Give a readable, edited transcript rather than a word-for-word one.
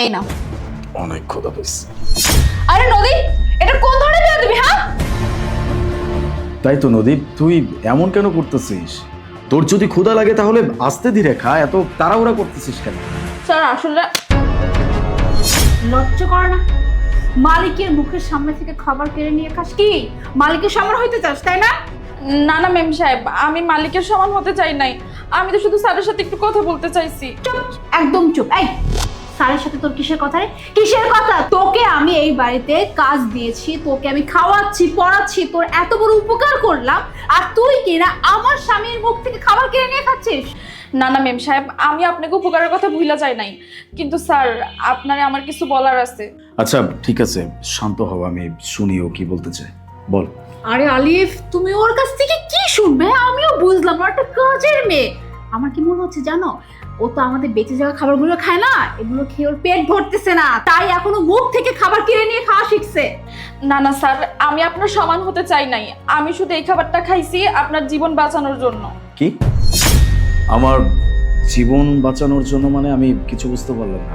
এই নাও। অনেক ক্ষুধা পেয়েছে। আরে নদী, এটা কোন ধরনের বিয়ে দিবি? হ্যাঁ, তাই তো নদী, তুই এমন কেন করতেছিস? তোর যদি ক্ষুধা লাগে তাহলে আস্তে ধীরে খা, এত তাড়াহুড়া করতেছিস কেন? স্যার আসলে লজ্জা করে না? মালিকের মুখের সামনে থেকে খাবার কেড়ে নিয়ে খাস কি? মালিকের সমান হইতে চাস তাই না? না না মেম সাহেব, আমি মালিকের সমান হতে চাই নাই। আমি তো শুধু স্যারের সাথে একটু কথা বলতে চাইছি। চুপ, একদম চুপ। এই স্যারের সাথে তোর কিসের কথা রে? কিসের কথা? তোকে আমি এই বাড়িতে কাজ দিয়েছি, তোকে আমি খাওয়াচ্ছি, পড়াচ্ছি, তোর এত বড় উপকার করলাম, আর তুই কিনা আমার স্বামীর মুখ থেকে খাবার কেড়ে নিয়ে খাচ্ছিস? না না মেম সাহেব, আমি আপনাকে উপকারের কথা ভুলা যাই নাই, কিন্তু স্যার আপনারে আমার কিছু বলার আছে। আচ্ছা ঠিক আছে, শান্ত হও, আমি শুনি ও কি বলতে চায়, বল। আরে আলিফ, তুমি ওর কাছ থেকে কি শুনবে? আমিও বুঝলাম না, একটা কাজের মেয়ে। আমার কি মনে হচ্ছে জানো, ও তো আমাদের বেঁচে যাওয়া খাবারগুলো খায় না, এগুলো খেয়ে ওর পেট ভরতেছে না, তাই এখনো মুখ থেকে খাবার কিনে নিয়ে খাওয়া শিখছে। না না স্যার, আমি আপনার সমান হতে চাই নাই। আমি শুধু এই খাবারটা খাইছি আপনার জীবন বাঁচানোর জন্য। কি? আমার জীবন বাঁচানোর জন্য মানে? আমি কিছু বুঝতে পারলাম না।